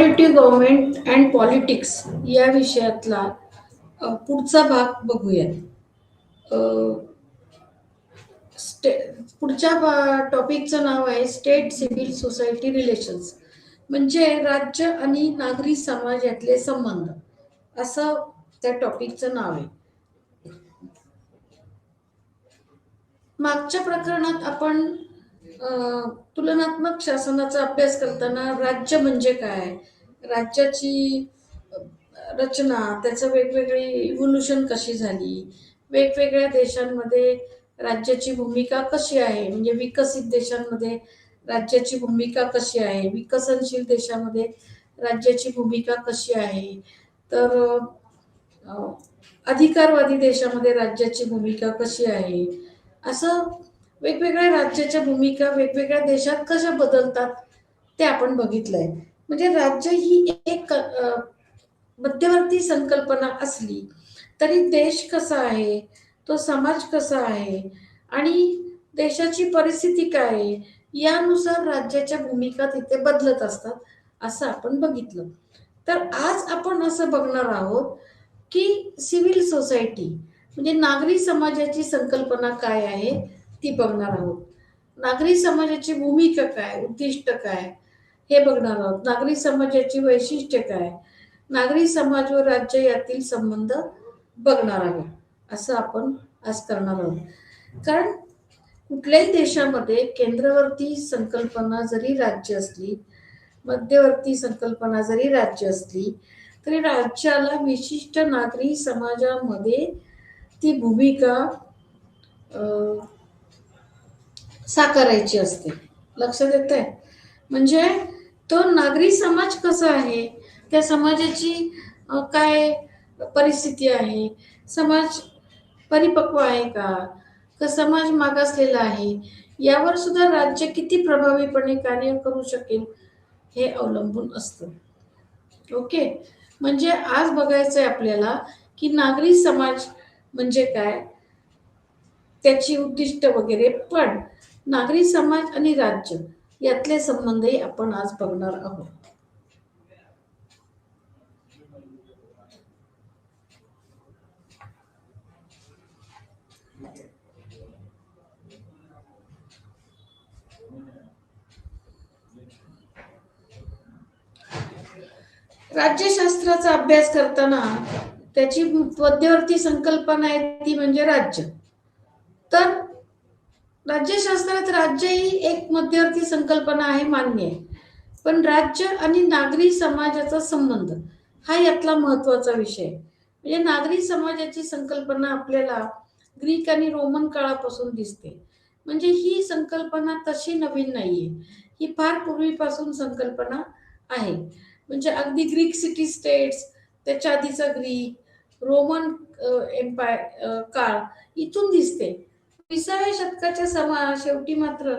Cooperative government and politics या विषयातला पुढचा भाग बघूयात. अ, स्टे पुढच्या टॉपिकचं नाव आहे स्टेट सिव्हिल सोसायटी रिलेशन्स, म्हणजे राज्य आणि नागरी समाज यातले संबंध, असं त्या टॉपिकचं नाव आहे. मागच्या प्रकरणात आपण तुलनात्मक शासनाचा अभ्यास करताना राज्य म्हणजे काय, राज्याची रचना, त्याचं वेगवेगळी इव्होल्युशन कशी झाली, वेगवेगळ्या देशांमध्ये राज्याची भूमिका कशी आहे, म्हणजे विकसित देशांमध्ये राज्याची भूमिका कशी आहे, विकसनशील देशामध्ये राज्याची भूमिका कशी आहे, तर अधिकारवादी देशामध्ये राज्याची भूमिका कशी आहे, असं वेगवेगळ्या राज्याच्या भूमिका वेगवेगळ्या देशात कशा बदलतात ते आपण बघितलंय. म्हणजे राज्य ही एक मध्यवर्ती संकल्पना असली तरी देश कसा आहे, तो समाज कसा आहे आणि देशाची परिस्थिती काय आहे यानुसार राज्याच्या भूमिका तिथे बदलत असतात, असं आपण बघितलं. तर आज आपण असं बघणार आहोत की सिव्हिल सोसायटी म्हणजे नागरी समाजाची संकल्पना काय आहे ती बघणार आहोत. नागरी समाजाची भूमिका काय, उद्दिष्ट काय हे बघणार आहोत. नागरी समाजाची वैशिष्ट्य काय, नागरी समाज व राज्य यातील संबंध बघणार आहोत, असं आपण आज करणार आहोत. कारण कुठल्याही देशामध्ये केंद्रवर्ती संकल्पना जरी राज्य असली, मध्यवर्ती संकल्पना जरी राज्य असली, तरी राज्याला विशिष्ट नागरी समाजामध्ये ती भूमिका साकारायची असते. लक्षात येत आहे? म्हणजे तो नागरी समाज कसा आहे, त्या समाजाची काय परिस्थिती आहे, समाज परिपक्व आहे का समाज मागासलेला आहे, यावर सुद्धा राज्य किती प्रभावीपणे कार्य करू शकेल हे अवलंबून असतं. ओके, म्हणजे आज बघायचं आहे आपल्याला की नागरी समाज म्हणजे काय, त्याची उद्दिष्ट वगैरे, पण नागरी समाज आणि राज्य यातले संबंधही आपण आज बघणार आहोत. राज्यशास्त्राचा अभ्यास करताना त्याची मध्यवर्ती संकल्पना आहे ती म्हणजे राज्य. तर राज्यशास्त्रात राज्य ही एक मध्यवर्ती संकल्पना आहे, मान्य आहे, पण राज्य आणि नागरी समाजाचा संबंध हा यातला महत्वाचा विषय आहे. म्हणजे नागरी समाजाची संकल्पना आपल्याला ग्रीक आणि रोमन काळापासून दिसते. म्हणजे ही संकल्पना तशी नवीन नाहीये, ही फार पूर्वीपासून संकल्पना आहे. म्हणजे अगदी ग्रीक सिटी स्टेट्स, त्याच्या आधीचा ग्रीक रोमन एम्पायर काळ इथून दिसते. 20व्या शतकाच्या शेवटी मात्र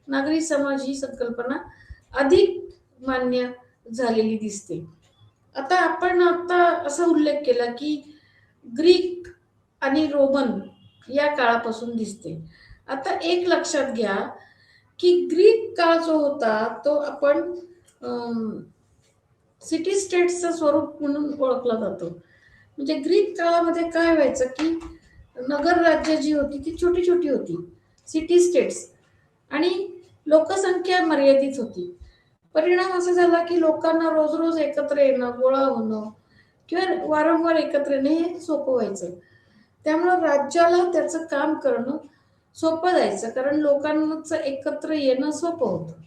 नागरी समाज ही संकल्पना अधिक मान्य झालेली दिसते. आता आपण असा उल्लेख केला की ग्रीक आणि रोमन या काळापासून दिसते. आता एक लक्षात घ्या की ग्रीक काळ जो होता तो आपण सिटी स्टेट्सचं स्वरूप म्हणून ओळखला जातो. म्हणजे ग्रीक काळामध्ये काय व्हायचं की नगर राज्य जी होती ती छोटी छोटी होती, सिटी स्टेट्स, आणि लोकसंख्या मर्यादित होती. परिणाम असा झाला की लोकांना रोज रोज एकत्र येणं, गोळा होणं किंवा वारंवार एकत्र येणं हे सोपं व्हायचं. त्यामुळं राज्याला त्याचं काम करणं सोपं जायचं, कारण लोकांचं एकत्र येणं सोपं होतं.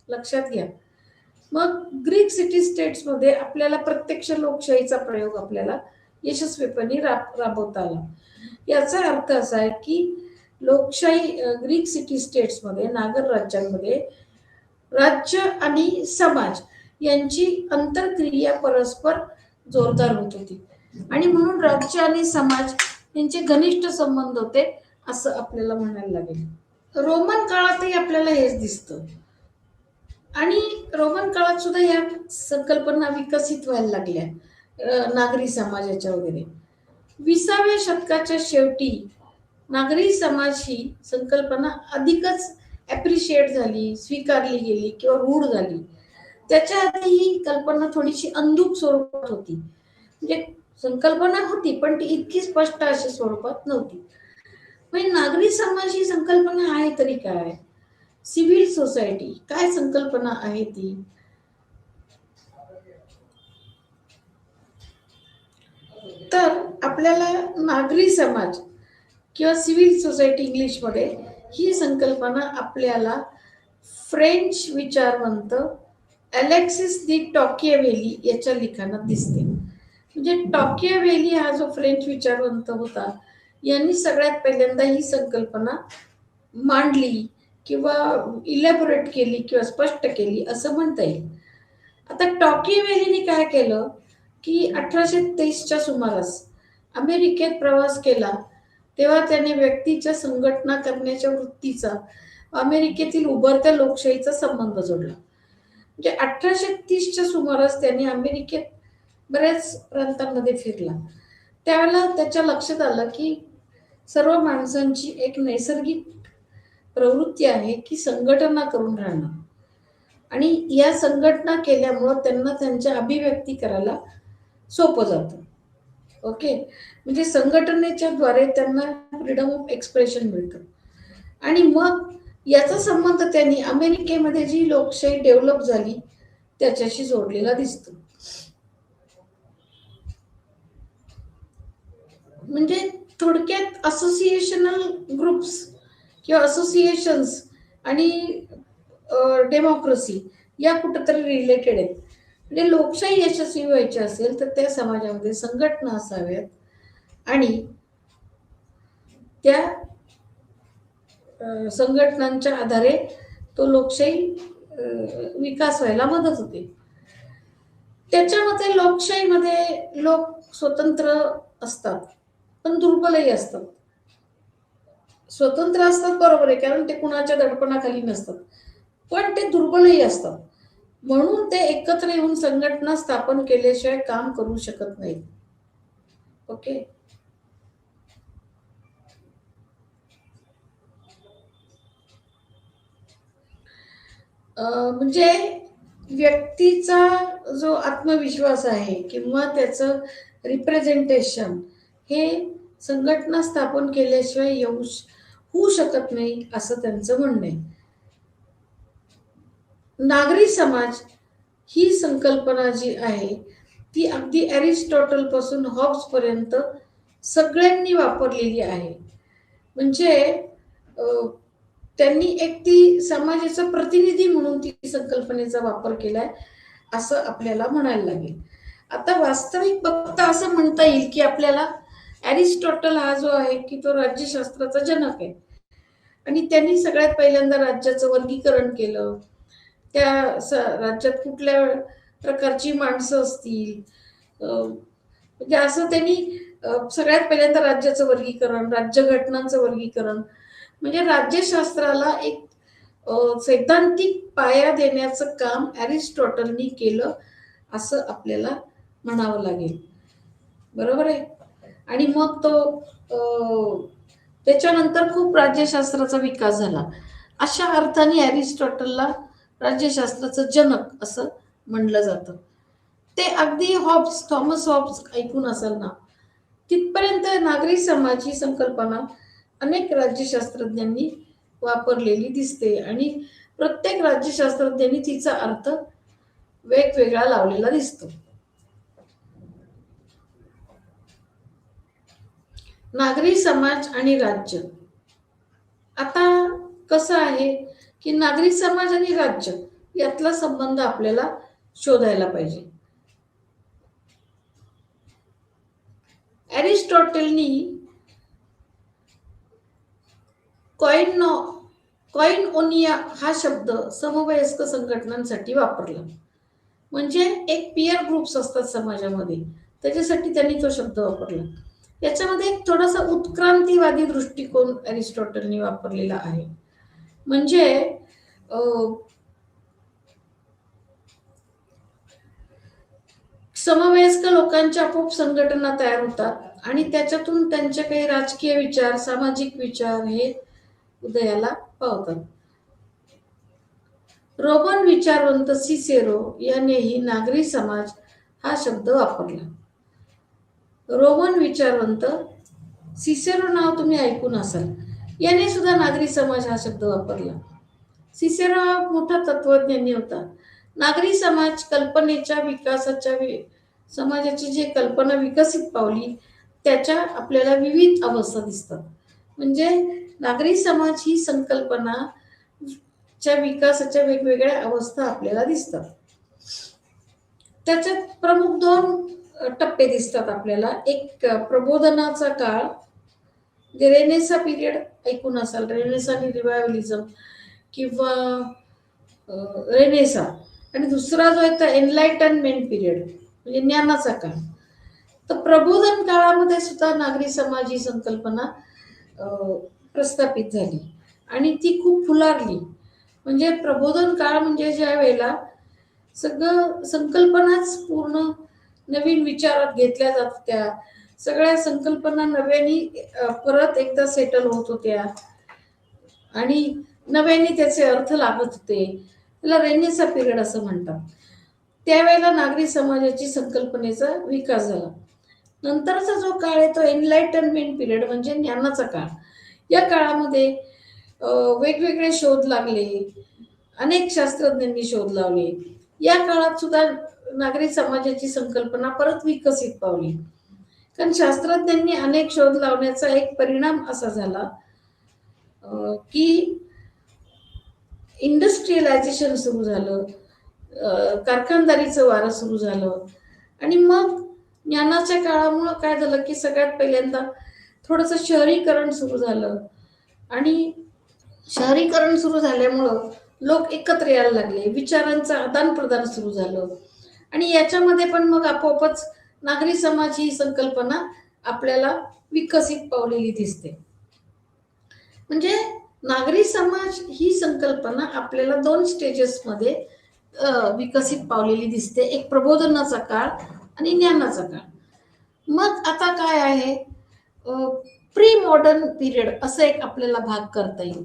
लक्षात घ्या. मग ग्रीक सिटी स्टेट्समध्ये आपल्याला प्रत्यक्ष लोकशाहीचा प्रयोग आपल्याला यशस्वीपणे राबवता आला. याचा अर्थ असा आहे की लोकशाही ग्रीक सिटी स्टेट्समध्ये, नागर राज्यांमध्ये राज्य आणि समाज यांची अंतरक्रिया परस्पर जोरदार होत होती, आणि म्हणून राज्य आणि समाज यांचे घनिष्ठ संबंध होते असं आपल्याला म्हणायला लागेल. रोमन काळातही आपल्याला हेच दिसतं, आणि रोमन काळात सुद्धा या संकल्पना विकसित व्हायला लागल्या नागरी समाजाच्या वगैरे. 20व्या शतकाच्या शेवटी नागरी समाज ही संकल्पना अधिकच ॲप्रिशिएट झाली, स्वीकारली गेली किंवा रूढ झाली. त्याच्या आधी ही कल्पना थोडीशी अंधुक स्वरूपात होती, म्हणजे संकल्पना होती पण ती इतकी स्पष्ट अशी स्वरूपात नव्हती. म्हणजे नागरी समाज ही संकल्पना आहे तरी काय, सिव्हिल सोसायटी काय संकल्पना आहे ती. तर आपल्याला नागरी समाज किंवा सिव्हिल सोसायटी इंग्लिशमध्ये ही संकल्पना आपल्याला फ्रेंच विचारवंत अलेक्सिस दी टॉकियावेली याच्या लिखाणात दिसते. म्हणजे टॉकियावेली हा जो फ्रेंच विचारवंत होता, यांनी सगळ्यात पहिल्यांदा ही संकल्पना मांडली किंवा इलॅबोरेट केली किंवा स्पष्ट केली असं म्हणता येईल. आता टॉकियावेलीने काय केलं की 1823च्या सुमारास अमेरिकेत प्रवास केला, तेव्हा त्याने व्यक्तीच्या संघटना करण्याच्या वृत्तीचा अमेरिकेतील उभरत्या लोकशाहीचा संबंध जोडला. म्हणजे 1830च्या सुमारास त्यांनी अमेरिकेत बऱ्याच प्रांतांमध्ये फिरला. त्यावेळेला त्याच्या लक्षात आलं की सर्व माणसांची एक नैसर्गिक प्रवृत्ती आहे की संघटना करून राहणं, आणि या संघटना केल्यामुळं त्यांना त्यांच्या अभिव्यक्ती करायला सोपं जातं. ओके, म्हणजे संघटनेच्या द्वारे त्यांना फ्रीडम ऑफ एक्सप्रेशन मिळतं. आणि मग याचा संबंध त्यांनी अमेरिकेमध्ये जी लोकशाही डेव्हलप झाली त्याच्याशी जोडलेला दिसतो. म्हणजे थोडक्यात असोसिएशनल ग्रुप्स किंवा असोसिएशन्स आणि डेमोक्रेसी या कुठंतरी रिलेटेड आहेत. म्हणजे लोकशाही यशस्वी व्हायची असेल तर त्या समाजामध्ये संघटना असाव्यात आणि त्या संघटनांच्या आधारे तो लोकशाही विकास व्हायला मदत होते. त्याच्यामध्ये लोकशाहीमध्ये लोक स्वतंत्र असतात पण दुर्बलही असतात. स्वतंत्र असतात बरोबर आहे, कारण ते कुणाच्या दडपणाखाली नसतात, पण ते दुर्बलही असतात. म्हणून ते एकत्र येऊन संघटना स्थापन केल्याशिवाय काम करू शकत नाहीत. ओके, म्हणजे व्यक्तीचा जो आत्मविश्वास आहे किंवा त्याचं रिप्रेझेंटेशन हे संघटना स्थापन केल्याशिवाय होऊ शकत नाही असं त्यांचं म्हणणं आहे. नागरी समाज ही संकल्पना जी आहे ती अगदी एरिस्टॉटल पासून हॉब्स पर्यंत सगळ्यांनी वापरलेली आहे. म्हणजे त्यांनी एक ती समाजाचा प्रतिनिधी म्हणून ती संकल्पनेचा वापर केलाय असं आपल्याला म्हणायला लागेल. आता वास्तविक बघता असं म्हणता येईल की आपल्याला एरिस्टॉटल हा जो आहे की तो राज्यशास्त्राचा जनक आहे, आणि त्यांनी सगळ्यात पहिल्यांदा राज्याचं वर्गीकरण केलं. त्या राज्यात कुठल्या प्रकारची माणसं असतील, म्हणजे असं त्यांनी सगळ्यात पहिल्यांदा राज्याचं वर्गीकरण, राज्यघटनांचं वर्गीकरण, म्हणजे राज्यशास्त्राला एक सैद्धांतिक पाया देण्याचं काम एरिस्टॉटलनी केलं असं आपल्याला म्हणावं लागेल. बरोबर आहे. आणि मग तो त्याच्यानंतर खूप राज्यशास्त्राचा विकास झाला. अशा अर्थाने एरिस्टॉटलला राज्यशास्त्राचं जनक असं म्हणलं जातं. ते अगदी हॉब्स, थॉमस हॉब्स ऐकून असाल ना, तिथपर्यंत नागरी समाज ही संकल्पना अनेक राज्यशास्त्रज्ञांनी वापरलेली दिसते आणि प्रत्येक राज्यशास्त्रज्ञांनी तिचा अर्थ वेगवेगळा लावलेला दिसतो. नागरी समाज आणि राज्य, आता कसं आहे की नागरी समाज आणि राज्य यातला संबंध आपल्याला शोधायला पाहिजे. एरिस्टॉटलनी कॉइनओनिया हा शब्द समवयस्क संघटनांसाठी वापरला. म्हणजे एक पियर ग्रुप्स असतात समाजामध्ये, त्याच्यासाठी त्यांनी तो शब्द वापरला. याच्यामध्ये एक थोडासा उत्क्रांतीवादी दृष्टिकोन एरिस्टॉटलनी वापरलेला आहे. म्हणजे समवयस्क लोकांच्या आपोआप संघटना तयार होतात आणि त्याच्यातून त्यांचे काही राजकीय विचार, सामाजिक विचार हे उदयाला पावतात. रोमन विचारवंत सिसेरो यानेही नागरी समाज हा शब्द वापरला. रोमन विचारवंत सिसेरो नाव तुम्ही ऐकून असाल, याने सुद्धा नागरी समाज हा शब्द वापरला. सिसेरो हा मोठा तत्वज्ञानी होता. नागरी समाज कल्पनेच्या विकासाच्या समाजाची जी कल्पना विकसित पावली त्याच्या आपल्याला विविध अवस्था दिसतात. म्हणजे नागरी समाज ही संकल्पना च्या विकासाच्या वेगवेगळ्या अवस्था आपल्याला दिसतात. त्याच्यात प्रमुख दोन टप्पे दिसतात आपल्याला. एक प्रबोधनाचा काळ, जे रेनेसा पिरियड ऐकून असाल, रेनेसा आणि रिवायवलिझम किंवा रेनेसा. आणि दुसरा जो आहे तो एनलाइटनमेंट पिरियड म्हणजे ज्ञानाचा काळ. तर प्रबोधन काळामध्ये सुद्धा नागरी समाज ही संकल्पना प्रस्थापित झाली आणि ती खूप फुलारली. म्हणजे प्रबोधन काळ म्हणजे ज्या वेळेला सगळं संकल्पनाच पूर्ण नवीन विचारात घेतल्या जात होत्या, सगळ्या संकल्पना नव्याने परत एकदा सेटल होत होत्या आणि नव्याने त्याचे अर्थ लागत होते. त्याला रेनेसा पिरियड असं म्हणतात. त्यावेळेला नागरी समाजाची संकल्पनेचा विकास झाला. नंतरचा जो काळ आहे तो एनलाइटनमेंट पिरियड म्हणजे ज्ञानाचा काळ. या काळामध्ये वेगवेगळे शोध लागले, अनेक शास्त्रज्ञांनी शोध लावले. या काळात सुद्धा नागरी समाजाची संकल्पना परत विकसित पावली. कारण शास्त्रज्ञांनी अनेक शोध लावण्याचा एक परिणाम असा झाला की इंडस्ट्रियलायझेशन सुरू झालं, कारखानदारीचं वारं सुरू झालं. आणि मग ज्ञानाच्या काळामुळं काय झालं की सगळ्यात पहिल्यांदा थोडंसं शहरीकरण सुरू झालं. आणि शहरीकरण सुरू झाल्यामुळं लोक एकत्र यायला लागले, विचारांचं आदान प्रदान सुरू झालं. आणि याच्यामध्ये पण मग आपोआपच नागरी समाज ही संकल्पना आपल्याला विकसित पावलेली दिसते. म्हणजे नागरी समाज ही संकल्पना आपल्याला दोन स्टेजेसमध्ये विकसित पावलेली दिसते. एक प्रबोधनाचा काळ आणि ज्ञानाचा काळ. मग आता काय आहे, प्री मॉडर्न पिरियड असं एक आपल्याला भाग करता येईल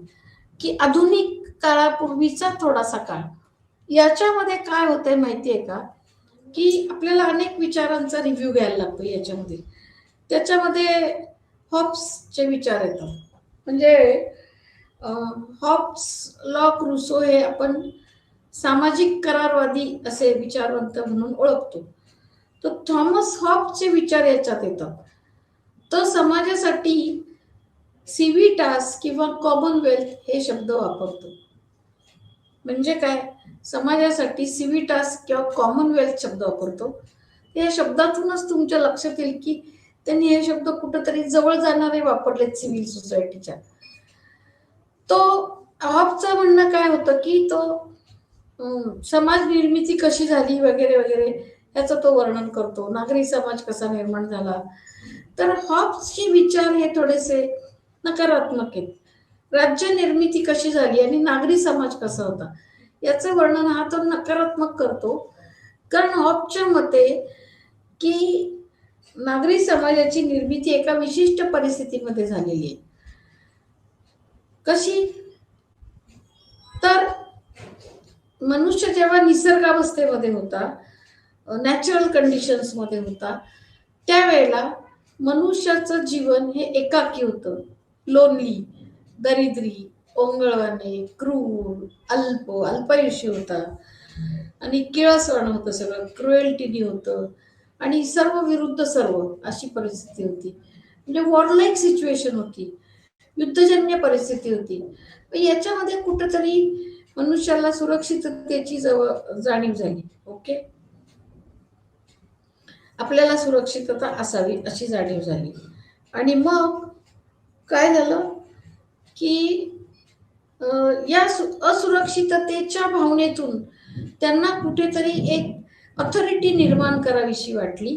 की आधुनिक काळापूर्वीचा थोडासा काळ. याच्यामध्ये काय होतंय माहितीये का की आपल्याला अनेक विचारांचा रिव्ह्यू घ्यायला लागतो याच्यामध्ये. त्याच्यामध्ये हॉब्सचे विचार येतात. म्हणजे हॉब्स, लॉक, रुसो हे आपण सामाजिक करारवादी असे विचारवंत म्हणून ओळखतो. तर थॉमस हॉब्सचे विचार याच्यात येतात. तो समाजासाठी सिव्हिटास किंवा कॉमनवेल्थ हे शब्द वापरतो. म्हणजे काय, समाजासाठी सिव्हिटास किंवा कॉमनवेल्थ शब्द वापरतो. या शब्दातूनच तुमच्या लक्षात येईल की त्यांनी हे शब्द कुठेतरी जवळ जाणारे वापरलेत सिव्हिल सोसायटीच्या. तो हॉबचं म्हणणं काय होतं की तो समाज निर्मिती कशी झाली वगैरे वगैरे याचं तो वर्णन करतो. नागरी समाज कसा निर्माण झाला. तर हॉब्सचे विचार हे थोडेसे नकारात्मक आहेत. राज्य निर्मिती कशी झाली आणि नागरी समाज कसा होता याचं वर्णन हा तो नकारात्मक करतो. कारण हॉबच्या मते की नागरी समाजाची निर्मिती एका विशिष्ट परिस्थितीमध्ये झालेली आहे. कशी, तर मनुष्य जेव्हा निसर्गावस्थेमध्ये होता, नॅचरल कंडिशन्स मध्ये होता, त्यावेळेला मनुष्याचं जीवन हे एकाकी होतं, लोनली, दरिद्री, ओंगळवाणे, क्रूर, अल्पायुष्य होता आणि किळसवाणं होतं, सगळं क्रुएल्टीनी होतं आणि सर्व विरुद्ध सर्व अशी परिस्थिती होती. म्हणजे वॉरलाईक सिच्युएशन होती, युद्धजन्य परिस्थिती होती. याच्यामध्ये कुठेतरी मनुष्याला सुरक्षिततेची जाणीव झाली. ओके, आपल्याला सुरक्षितता असावी अशी जाणीव झाली. आणि मग काय झालं की या असुरक्षिततेच्या भावनेतून त्यांना कुठेतरी एक ऑथॉरिटी निर्माण करावीशी वाटली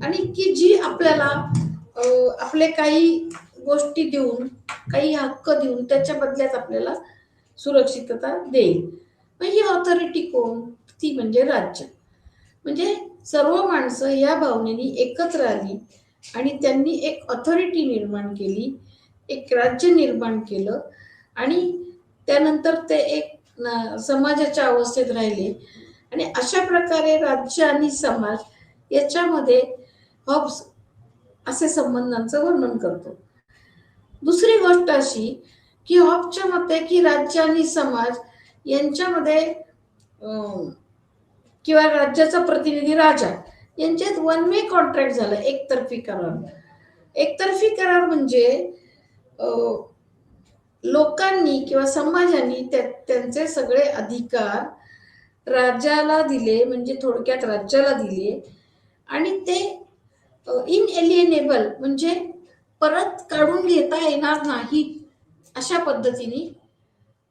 आणि की जी आपल्याला आपले काही गोष्टी देऊन, काही हक्क देऊन त्याच्या बदल्यात आपल्याला सुरक्षितता देईल. मग ही ऑथॉरिटी कोण, ती म्हणजे राज्य. म्हणजे सर्व माणसं या भावनेने एकत्र आली आणि त्यांनी एक ऑथॉरिटी निर्माण केली, एक राज्य निर्माण केलं आणि त्यानंतर ते एक समाजाच्या अवस्थेत राहिले आणि अशा प्रकारे राज्य आणि समाज याच्यामध्ये हॉब्स असे संबंधांचं वर्णन करतो. दुसरी गोष्ट अशी की हॉबच्या मते की राज्य आणि समाज यांच्यामध्ये किंवा राज्याचा प्रतिनिधी राजा यांच्यात वन वे कॉन्ट्रॅक्ट झाला, एकतर्फी करार. एकतर्फी करार म्हणजे लोकांनी किंवा समाजाने त्यांचे सगळे अधिकार राजाला दिले, म्हणजे थोडक्यात राज्याला दिले आणि ते इनएलिएनेबल म्हणजे परत काढून घेता येणार नाही अशा पद्धतीने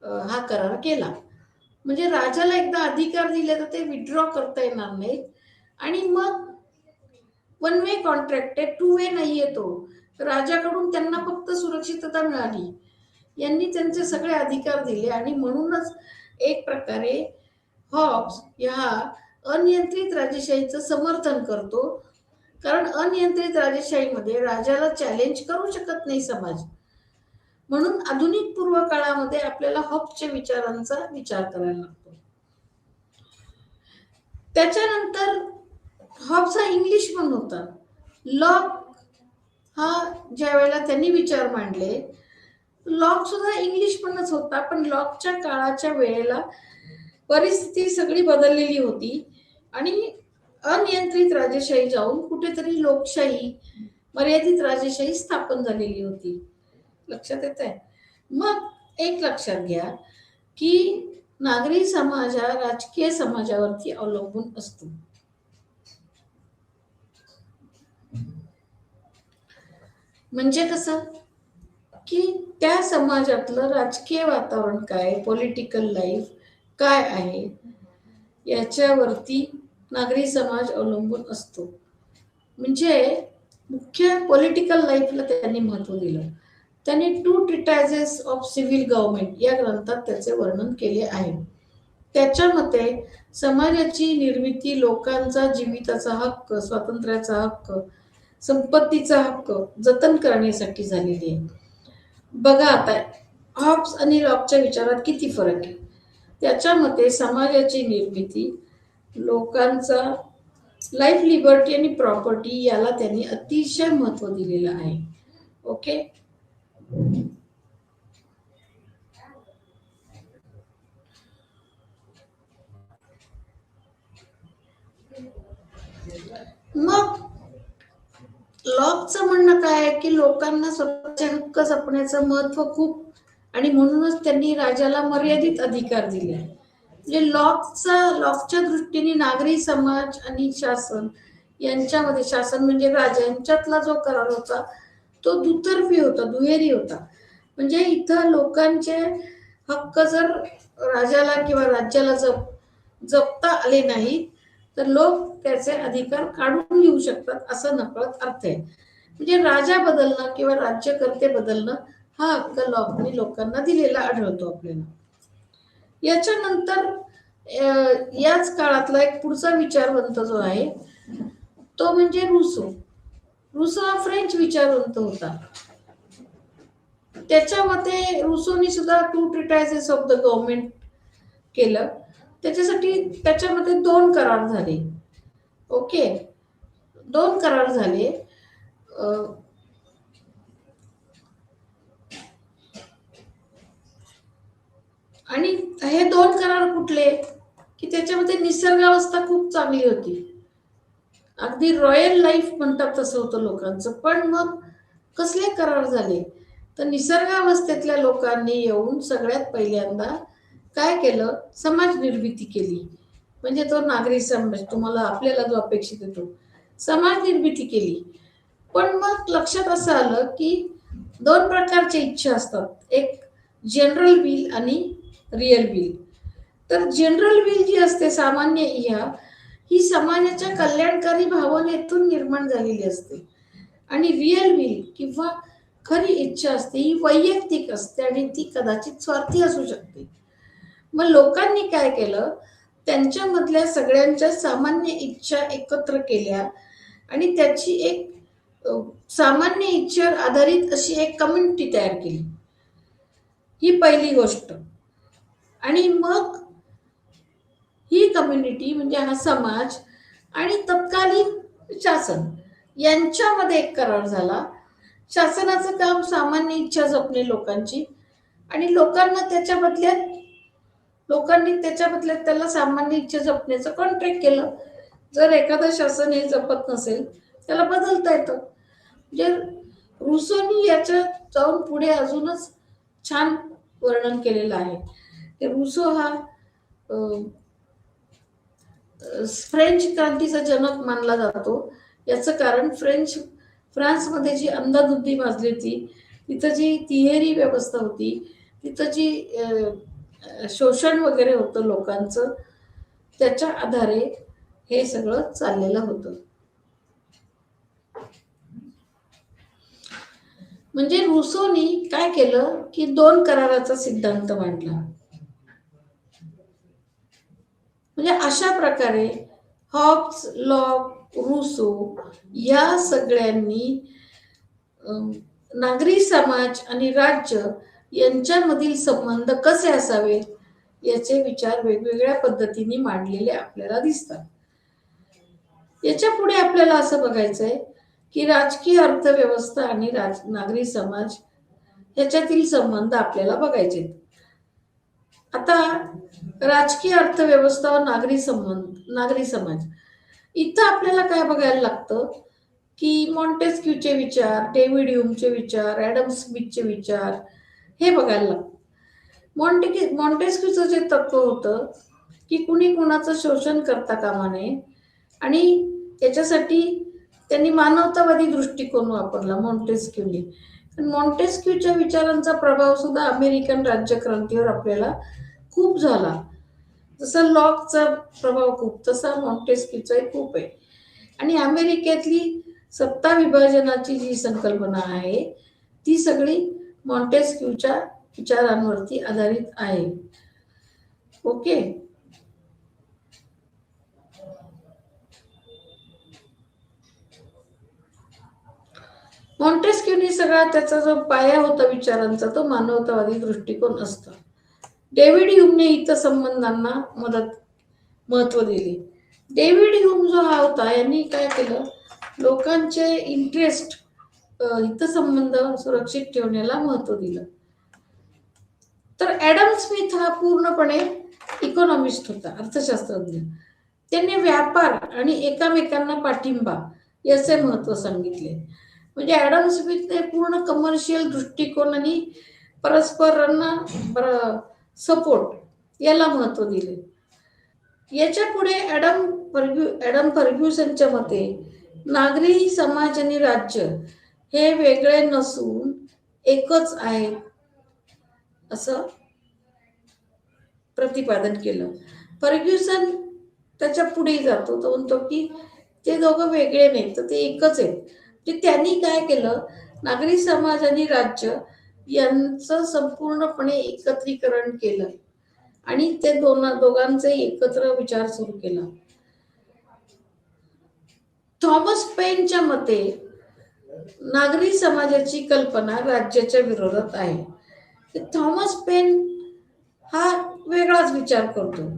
हा करार केला. म्हणजे राजाला एकदा अधिकार दिले तर ते विड्रॉ करता येणार नाहीत आणि मग वन वे कॉन्ट्रॅक्ट आहे, टू वे नाहीये तो. राजाकडून त्यांना फक्त सुरक्षितता मिळाली, यांनी त्यांचे सगळे अधिकार दिले आणि म्हणूनच एक प्रकारे हॉब्स ह्या अनियंत्रित राजेशाहीचं समर्थन करतो. कारण अनियंत्रित राजेशाहीमध्ये राजाला चॅलेंज करू शकत नाही समाज. म्हणून आधुनिक पूर्व काळामध्ये आपल्याला हॉब्सच्या विचारांचा विचार करायला लागतो. त्याच्यानंतर हॉब्स हा इंग्लिश पण होता. लॉक हा ज्या वेळेला त्यांनी विचार मांडले, लॉक सुद्धा इंग्लिश पणच होता, पण लॉकच्या काळाच्या वेळेला परिस्थिती सगळी बदललेली होती आणि अनियंत्रित राजेशाही जाऊन कुठेतरी लोकशाही, मर्यादित राजेशाही स्थापन झालेली होती. लक्षात येत आहे? मग एक लक्षात घ्या की नागरी समाज हा राजकीय समाजावरती अवलंबून असतो. म्हणजे कसं की त्या समाजातलं राजकीय वातावरण काय, पॉलिटिकल लाईफ काय आहे याच्यावरती नागरी समाज अवलंबून असतो. म्हणजे मुख्य पॉलिटिकल लाईफला त्यांनी महत्व दिलं. त्यांनी टू ट्रिटायझेस ऑफ सिव्हिल गव्हर्नमेंट या ग्रंथात त्याचे वर्णन केले आहे. त्याच्या मते समाजाची निर्मिती लोकांचा जीविताचा हक्क, स्वातंत्र्याचा हक्क, संपत्तीचा हक्क जतन करण्यासाठी झालेली आहे. बघा आता हॉब्स आणि लॉकच्या विचारात किती फरक आहे. त्याच्या मते समाजाची निर्मिती लोकांचा लाईफ, लिबर्टी आणि प्रॉपर्टी याला त्यांनी अतिशय महत्व दिलेलं आहे. ओके, मग लॉकचं म्हणणं काय आहे की लोकांना स्वतःचे हक्क जपण्याचं महत्व खूप आणि म्हणूनच त्यांनी राजाला मर्यादित अधिकार दिले. म्हणजे लॉकच्या दृष्टीने नागरी समाज आणि शासन यांच्यामध्ये, शासन म्हणजे राजा यांच्यातला जो करार होता तो दुतर्फी होता, दुहेरी होता. म्हणजे इथं लोकांचे हक्क जर राजाला किंवा राज्याला जपता आले नाही तर लोक त्याचे अधिकार काढून घेऊ शकतात, असं नकळत अर्थ आहे. म्हणजे राजा बदलणं किंवा राज्यकर्ते बदलणं हा हक्क लॉकने लोकांना दिलेला आढळतो आपल्याला. याच्यानंतर याच काळातला एक पुढचा विचारवंत जो आहे तो म्हणजे रुसो. रुसो हा फ्रेंच विचारवंत होता. त्याच्या मते रुसोनी सुद्धा टू ट्रिटायझेस ऑफ द गव्हर्नमेंट केलं. त्याच्यासाठी त्याच्यामध्ये 2 करार झाले. ओके, 2 करार झाले. आणि हे 2 करार कुठले की त्याच्यामध्ये निसर्गावस्था खूप चांगली होती, अगदी रॉयल लाईफ म्हणतात तसं होतं लोकांचं. पण मग कसले करार झाले तर निसर्गावस्थेतल्या लोकांनी येऊन सगळ्यात पहिल्यांदा काय केलं, समाज निर्मिती केली. म्हणजे तो नागरी समाज तुम्हाला आपल्याला जो अपेक्षित येतो समाज निर्मिती केली. पण मग लक्षात असं आलं की 2 प्रकारच्या इच्छा असतात, एक जनरल विल आणि रिअल विल. तर जनरल विल जी असते, सामान्य इच्छा, ही समाजाच्या कल्याणकारी भावनेतून निर्माण झालेली असते आणि रिअल विल किंवा खरी इच्छा असते ही वैयक्तिक असते आणि ती कदाचित स्वार्थी असू शकते. मग लोकांनी काय केलं, त्यांच्यामधल्या सगळ्यांच्या सामान्य इच्छा एकत्र केल्या आणि त्याची एक सामान्य इच्छेवर आधारित अशी एक कम्युनिटी तयार केली. ही पहिली गोष्ट. आणि मग ही कम्युनिटी म्हणजे हा समाज आणि तत्कालीन शासन यांच्यामध्ये एक करार झाला. शासनाचं काम सामान्य इच्छा जपणे लोकांची, आणि लोकांनी त्याच्या बदल्यात त्याला सामान्य इच्छा जपण्याचं कॉन्ट्रॅक्ट केलं. जर एखादं शासन हे जपत नसेल त्याला बदलता येतं. म्हणजे रुसोनी याच्यात जाऊन पुढे अजूनच छान वर्णन केलेलं आहे. रुसो हा फ्रेंच क्रांतीचा जनक मानला जातो. याचं कारण फ्रान्समध्ये जी अंधाधुंदी माजली होती, तिथं जी तिहेरी व्यवस्था होती, तिथं जी शोषण वगैरे होतं लोकांचं, त्याच्या आधारे हे सगळं चाललेलं होतं. म्हणजे रुसोनी काय केलं की 2 कराराचा सिद्धांत मांडला. म्हणजे अशा प्रकारे हॉब्स, लॉक, रुसो या सगळ्यांनी नागरी समाज आणि राज्य यांच्यामधील संबंध कसे असावेत याचे विचार वेगवेगळ्या पद्धतीने मांडलेले आपल्याला दिसतात. याच्या पुढे आपल्याला असं बघायचंय की राजकीय अर्थव्यवस्था आणि नागरी समाज याच्यातील संबंध आपल्याला बघायचे. आता राजकीय अर्थव्यवस्था व नागरी समाज इथं आपल्याला काय बघायला लागतं की मॉन्टेस्क्यूचे विचार, डेव्हिड ह्यूमचे विचार, ॲडम स्मिथचे विचार हे बघायला लागतं. मॉन्टेस्क्यूचं जे तत्व होतं की कुणी कुणाचं शोषण करता कामा नये, आणि याच्यासाठी त्यांनी मानवतावादी दृष्टिकोन वापरला मॉन्टेस्क्यूने. मॉन्टेस्क्यूच्या विचारांचा प्रभाव सुद्धा अमेरिकन राज्यक्रांतीवर आपल्याला खूप झाला. जसा लॉकचा प्रभाव खूप, तसा मॉन्टेस्क्यूचाही खूप आहे. आणि अमेरिकेतली सत्ता विभाजनाची जी संकल्पना आहे ती सगळी मॉन्टेस्क्यूच्या विचारांवरती आधारित आहे. ओके. मॉन्टेस्क्यूने सगळा त्याचा जो पाया होता विचारांचा तो मानवतावादी दृष्टिकोन असतो. डेव्हिड ह्यूमने हितसंबंधांना महत्व दिले. डेव्हिड ह्यूम जो हा होता यांनी काय केलं, लोकांचे इंटरेस्ट, हितसंबंध सुरक्षित ठेवण्याला महत्व दिलं. तर ॲडम स्मिथ हा पूर्णपणे इकॉनॉमिस्ट होता, अर्थशास्त्रज्ञ. त्यांनी व्यापार आणि एकमेकांना पाठिंबा याचे महत्व सांगितले. म्हणजे ॲडम स्मिथने पूर्ण कमर्शियल दृष्टिकोन आणि परस्परांना सपोर्ट याला महत्व दिले. याच्या पुढे ॲडम फर्ग्युसनच्या मते नागरी समाज आणि राज्य हे वेगळे नसून एकच आहे असं प्रतिपादन केलं. फर्ग्युसन त्याच्या पुढे जातो, तो म्हणतो की ते दोघं वेगळे नाहीत, तर ते एकच आहेत. म्हणजे त्यांनी काय केलं, नागरी समाज आणि राज्य यांचं संपूर्णपणे एकत्रीकरण केलं आणि ते दोघांचे एकत्र विचार सुरू केला. थॉमस पेनच्या मते नागरी समाजाची कल्पना राज्याच्या विरोधात आहे. थॉमस पेन हा वेगळाच विचार करतो.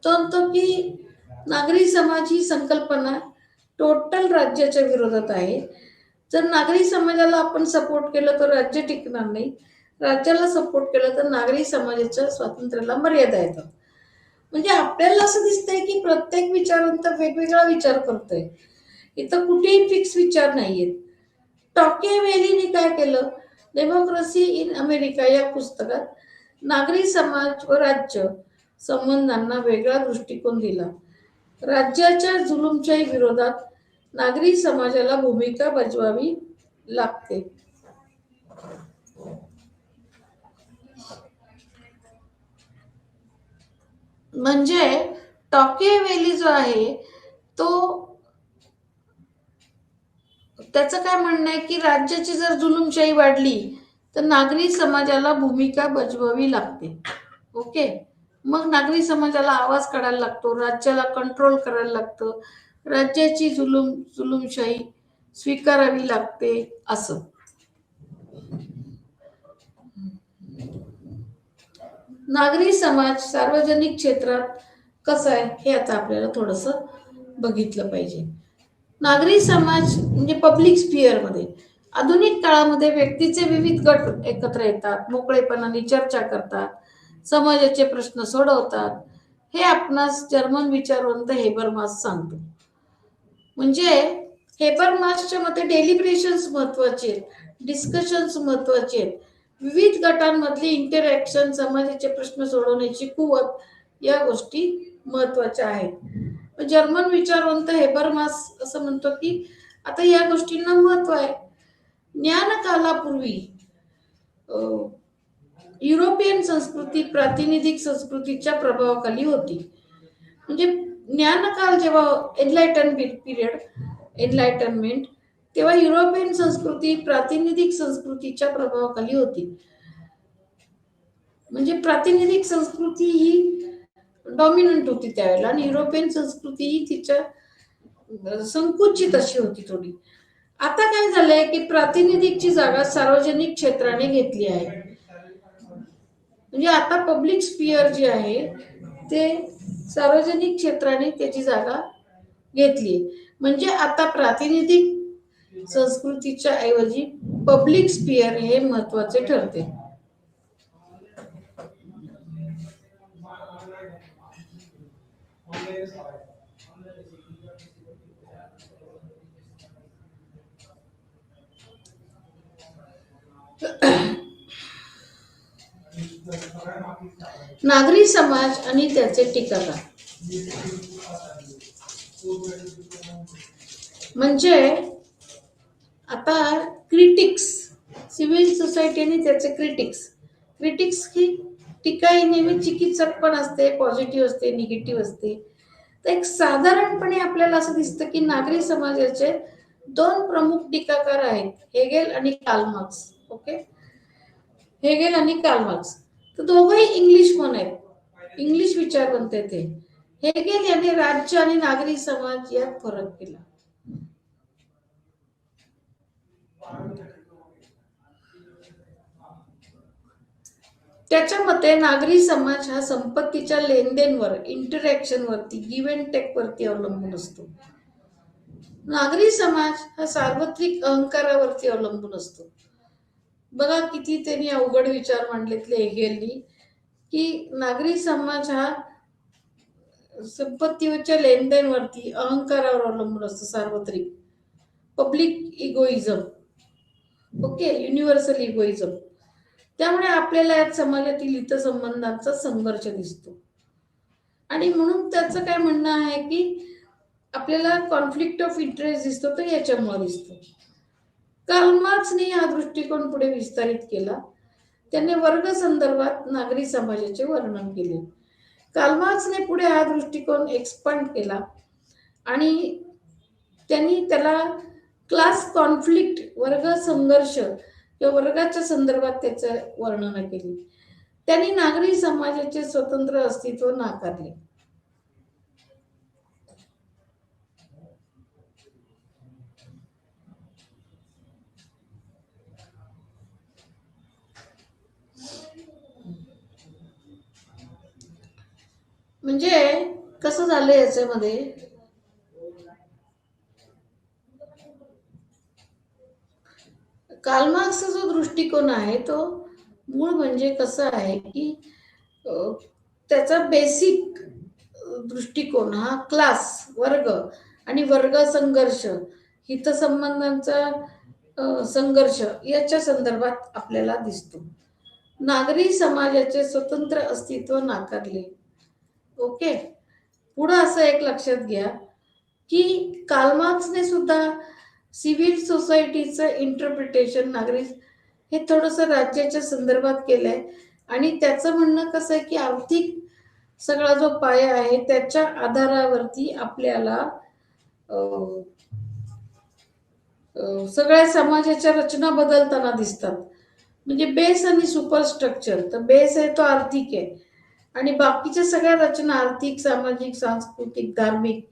तो म्हणतो की नागरी समाज ही संकल्पना टोटल राज्याच्या विरोधात आहे. जर नागरी समाजाला आपण सपोर्ट केलं तर राज्य टिकणार नाही, राज्याला सपोर्ट केलं तर नागरी समाजाच्या स्वातंत्र्याला मर्यादा येतात. म्हणजे आपल्याला असं दिसतंय की प्रत्येक विचारांत वेगवेगळा विचार करतोय, इथं कुठेही फिक्स विचार नाहीयेत. टॉकेवेलीने काय केलं, डेमोक्रेसी इन अमेरिका या पुस्तकात नागरी समाज व राज्य संबंधांना वेगळा दृष्टिकोन दिला. राज्याच्या जुलुमशाही विरोधात नागरी समाजाला भूमिका बजवावी लागते. म्हणजे टॉकेवेली जो आहे तो त्याचं काय म्हणणं आहे की राज्याची जर जुलुमशाही वाढली तर नागरी समाजाला भूमिका बजवावी लागते. ओके. मग नागरी समाजाला आवाज काढायला लागतो, राज्याला कंट्रोल करायला लागतं, राज्याची जुलुमशाही स्वीकारावी लागते असं. नागरी समाज सार्वजनिक क्षेत्रात कसं आहे हे आता आपल्याला थोडंसं बघितलं पाहिजे. नागरी समाज म्हणजे पब्लिक स्फिअर मध्ये आधुनिक काळामध्ये व्यक्तीचे विविध गट एकत्र येतात, मोकळेपणाने चर्चा करतात, समाजाचे प्रश्न सोडवतात. हे आपणास जर्मन विचारवंत हेबरमास सांगतो. म्हणजे हेबरमासच्या मते डेलिब्रेशन्स महत्वाचे आहेत, डिस्कशन्स महत्वाचे आहेत, विविध गटांमधली इंटरॅक्शन, समाजाचे प्रश्न सोडवण्याची कुवत, या गोष्टी महत्वाच्या आहेत. जर्मन विचारवंत हेबरमास असं म्हणतो की आता या गोष्टींना महत्व आहे. ज्ञानकालापूर्वी युरोपियन संस्कृती प्रातिनिधिक संस्कृतीच्या प्रभावाखाली होती. म्हणजे ज्ञानकाल जेव्हा एनलायटनमेंट तेव्हा युरोपियन संस्कृती प्रातिनिधिक संस्कृतीच्या प्रभावाखाली होती. म्हणजे प्रातिनिधिक संस्कृती ही डॉमिनंट होती त्यावेळेला आणि युरोपियन संस्कृती ही तिच्या संकुचित अशी होती थोडी. आता काय झालंय की प्रातिनिधिकची जागा सार्वजनिक क्षेत्राने घेतली आहे. म्हणजे आता पब्लिक स्फिअर जे आहे ते सार्वजनिक क्षेत्राने त्याची जागा घेतली. म्हणजे आता प्रातिनिधिक संस्कृतीच्या ऐवजी पब्लिक स्फिअर हे महत्वाचे ठरते. नागरी समाज आणि त्याचे टीकाकार. म्हणजे आता क्रिटिक्स, सिव्हिल सोसायटी आणि त्याचे क्रिटिक्स ही टीका ही नेहमी चिकित्सक पण असते, पॉझिटिव्ह असते, निगेटिव्ह असते. तर एक साधारणपणे आपल्याला असं दिसतं की नागरी समाजाचे दोन प्रमुख टीकाकार आहेत, हेगेल आणि कार्ल मार्क्स. ओके, हेगेल आणि कार्ल मार्क्स. तर दोघंही इंग्लिश पण आहेत, इंग्लिश विचारवंत ते. हेगेल यांनी राज्य आणि नागरी समाज यात फरक केला. त्याच्या मते नागरी समाज हा संपत्तीच्या लेनदेनवर, इंटरॅक्शन वरती, गिव्ह अँड टेक वरती अवलंबून असतो. नागरी समाज हा सार्वत्रिक अहंकारावरती अवलंबून असतो. बघा किती त्यांनी अवघड विचार मांडलेतले हेगेलनी की नागरी समाज हा संपत्तीच्या लेनदेनवरती, अहंकारावर अवलंबून असतो, सार्वत्रिक, public egoism. Okay, universal egoism. त्यामुळे आपल्याला यात समाजातील हितसंबंधांचा संघर्ष दिसतो. आणि म्हणून त्याचं काय म्हणणं आहे की आपल्याला कॉन्फ्लिक्ट ऑफ इंटरेस्ट दिसतो, तर याच्यामुळे दिसतो. कार्ल मार्क्सने हा दृष्टिकोन पुढे विस्तारित केला. त्याने वर्ग संदर्भात नागरी समाजाचे वर्णन केले. कार्ल मार्क्सने पुढे हा दृष्टिकोन एक्सपांड केला आणि त्यांनी त्याला क्लास कॉन्फ्लिक्ट, वर्ग संघर्ष किंवा वर्गाच्या संदर्भात त्याचं वर्णन केले. त्यांनी नागरी समाजाचे स्वतंत्र अस्तित्व नाकारले. म्हणजे कसं झालं याच्यामध्ये, कार्ल मार्क्सचा जो दृष्टिकोन आहे तो मूळ म्हणजे कसं आहे की त्याचा बेसिक दृष्टिकोन हा क्लास, वर्ग आणि वर्ग संघर्ष, हितसंबंधांचा संघर्ष याच्या संदर्भात आपल्याला दिसतो. नागरी समाजाचे स्वतंत्र अस्तित्व नाकारले. ओके, पुढं असं एक लक्षात घ्या की कार्ल मार्क्सने सुद्धा सिव्हिल सोसायटीचं इंटरप्रिटेशन नागरिक हे थोडंसं राज्याच्या संदर्भात केलंय. आणि त्याचं म्हणणं कसं आहे की आर्थिक सगळा जो पाया आहे त्याच्या आधारावरती आपल्याला सगळ्या समाजाच्या रचना बदलताना दिसतात. म्हणजे बेस आणि सुपरस्ट्रक्चर, तर बेस आहे तो आर्थिक आहे आणि बाकीच्या सगळ्या रचना आर्थिक, सामाजिक, सांस्कृतिक, धार्मिक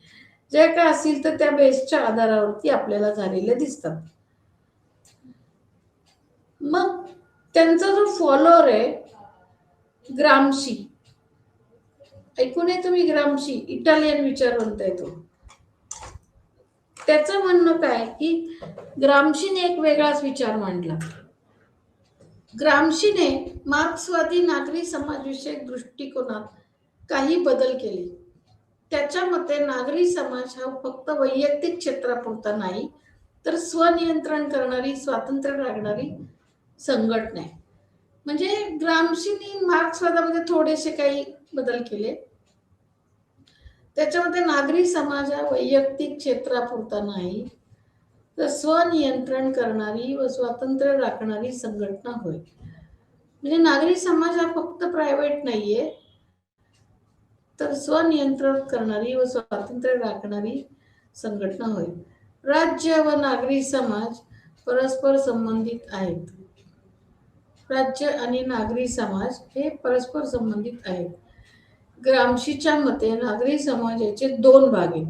जे काय असतील तर त्या बेसच्या आधारावरती आपल्याला झालेले दिसतात. मग त्यांचा जो फॉलोअर आहे ग्रामशी ऐकून आहे तुम्ही? ग्रामशी इटालियन विचारवंत आहे तो. त्याचं म्हणणं काय की ग्रामशीने एक वेगळाच विचार मांडला. ग्रामशीने मार्क्सवादी नागरी समाजविषयक दृष्टिकोनात काही बदल केले. त्याच्या मते नागरी समाज हा फक्त वैयक्तिक क्षेत्रापुरता नाही, तर स्वनियंत्रण करणारी, स्वातंत्र्य राखणारी संघटना आहे. म्हणजे ग्रामशीने मार्क्सवादामध्ये थोडेसे काही बदल केले. त्याच्यामध्ये नागरी समाज हा वैयक्तिक क्षेत्रापुरता नाही, तर स्वनियंत्रण करणारी व स्वातंत्र्य राखणारी संघटना होय. म्हणजे नागरी समाज हा फक्त प्रायव्हेट नाहीये, तर स्वनियंत्रण करणारी व स्वातंत्र्य राखणारी संघटना होय. राज्य व नागरी समाज परस्पर संबंधित आहेत. राज्य आणि नागरी समाज हे परस्पर संबंधित आहेत. ग्रामशीच्या मते नागरी समाजाचे दोन भाग आहेत.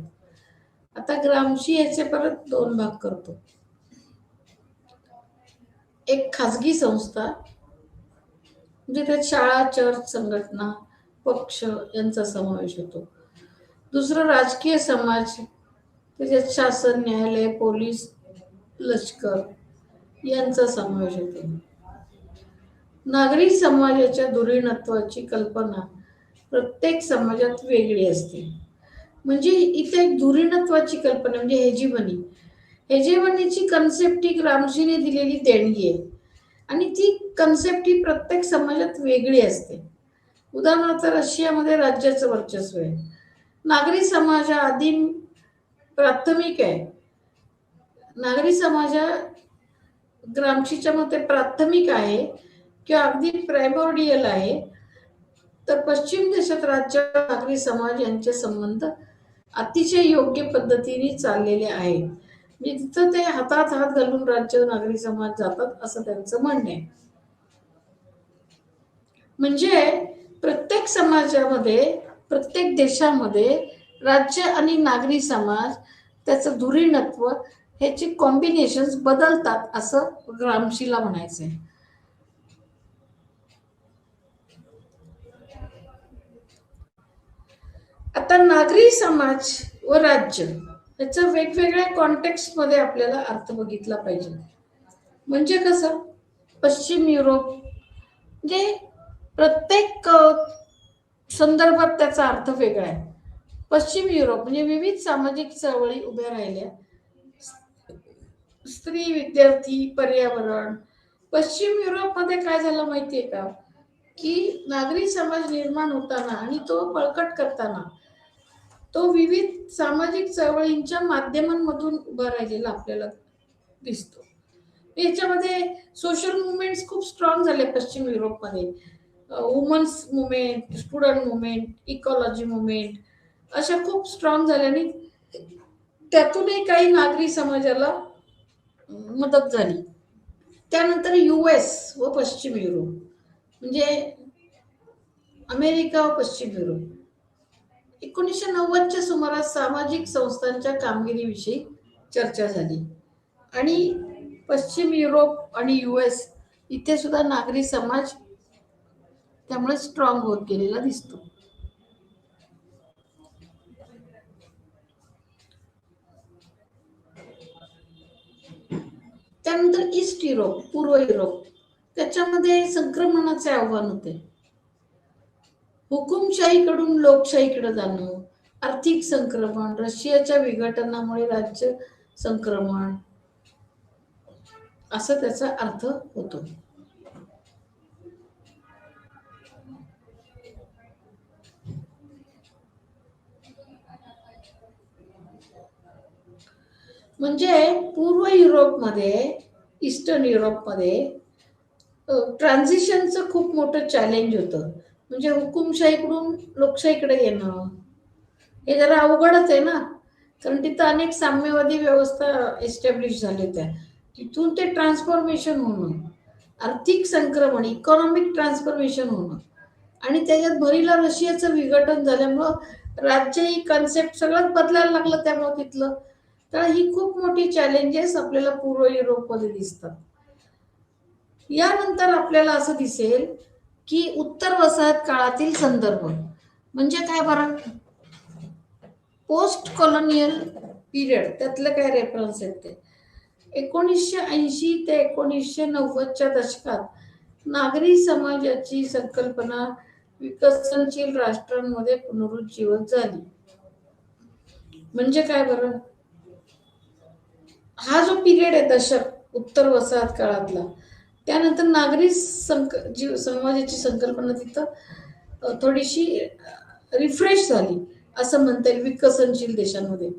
आता ग्रामशी याचे परत दोन भाग करतो. एक खाजगी संस्था, म्हणजे त्यात शाळा, चर्च, संघटना, पक्ष यांचा समावेश होतो. दुसरं राजकीय समाज, त्याच्यात शासन, न्यायालय, पोलीस, लष्कर यांचा समावेश होतो. नागरी समाजाच्या धुरीणत्वाची कल्पना प्रत्येक समाजात वेगळी असते. म्हणजे इथे एक धुरीणत्वाची कल्पना म्हणजे हेजेमनीची कन्सेप्ट ही ग्रामशीने दिलेली देणगी आहे आणि ती कन्सेप्ट ही प्रत्येक समाजात वेगळी असते. उदाहरणार्थ रशियामध्ये राज्याचं वर्चस्व आहे. नागरी समाज हा आदिम प्राथमिक आहे. नागरी समाज हा ग्रामशीच्या मते प्राथमिक आहे किंवा अगदी प्रायमोर्डियल आहे. तर पश्चिम देशात राज्य नागरी समाज यांचे संबंध अतिशय योग्य पद्धतीने चाललेले आहेत. म्हणजे तिथं ते हातात हात घालून राज्य नागरी समाज जातात असं त्यांचं म्हणणं आहे. म्हणजे प्रत्येक समाजामध्ये, प्रत्येक देशामध्ये राज्य आणि नागरी समाज त्याचं धुरीणत्व ह्याचे कॉम्बिनेशन्स बदलतात असं ग्रामशीला म्हणायचंय. आता नागरी समाज व राज्य याचा वेगवेगळ्या कॉन्टेक्स्ट मध्ये आपल्याला अर्थ बघितला पाहिजे. म्हणजे कसं, पश्चिम युरोप म्हणजे प्रत्येक संदर्भात त्याचा अर्थ वेगळा आहे. पश्चिम युरोप म्हणजे विविध सामाजिक चळवळी उभ्या राहिल्या, स्त्री, विद्यार्थी, पर्यावरण. पश्चिम युरोपमध्ये काय झालं माहितीये का की नागरी समाज निर्माण होताना आणि तो बळकट करताना तो विविध सामाजिक चळवळींच्या माध्यमांमधून उभा राहिलेला आपल्याला दिसतो. याच्यामध्ये सोशल मुवमेंट्स खूप स्ट्रॉंग झाले पश्चिम युरोपमध्ये. Women's movement, student movement, ecology movement अशा खूप स्ट्रॉंग झाल्या आणि त्यातूनही काही नागरी समाजाला मदत झाली. त्यानंतर US व पश्चिम युरोप म्हणजे अमेरिका व पश्चिम युरोप 1990च्या सुमारास सामाजिक संस्थांच्या कामगिरीविषयी चर्चा झाली आणि पश्चिम युरोप आणि US इथे सुद्धा नागरी समाज त्यामुळे स्ट्रॉंग होत गेलेला दिसतो. त्यानंतर ईस्ट युरोप, पूर्व युरोप, त्याच्यामध्ये संक्रमणाचे आव्हान होते. हुकुमशाहीकडून लोकशाहीकडे जाणं, आर्थिक संक्रमण, रशियाच्या विघटनामुळे राज्य संक्रमण असं त्याचा अर्थ होतो. म्हणजे पूर्व युरोपमध्ये, ईस्टर्न युरोपमध्ये ट्रान्झिशनचं खूप मोठं चॅलेंज होतं. म्हणजे हुकुमशाहीकडून लोकशाहीकडे येणं हे जरा अवघडच आहे ना, कारण तिथं अनेक साम्यवादी व्यवस्था एस्टॅब्लिश झाल्या होत्या. तिथून ते ट्रान्सफॉर्मेशन होणं, आर्थिक संक्रमण, इकॉनॉमिक ट्रान्सफॉर्मेशन होणं आणि त्याच्यात भरीला रशियाचं विघटन झाल्यामुळं राज्य ही कन्सेप्ट सगळं बदलायला लागलं त्यामुळं तिथलं. तर ही खूप मोठी चॅलेंजेस आपल्याला पूर्व युरोपमध्ये दिसतात. यानंतर आपल्याला असं दिसेल की उत्तर वसाहत काळातील संदर्भ म्हणजे काय बरं, पोस्ट कॉलोनियल पिरियड, त्यातलं काय रेफरन्स आहेत ते 1980 ते 1990च्या दशकात नागरी समाजाची संकल्पना विकसनशील राष्ट्रांमध्ये पुनरुज्जीवित झाली. म्हणजे काय बरं, हा जो पिरियड आहे दशक उत्तर वसाहत काळातला, त्यानंतर नागरी समाजाची संकल्पना तिथं थोडीशी रिफ्रेश झाली असं म्हणता येईल विकसनशील देशांमध्ये.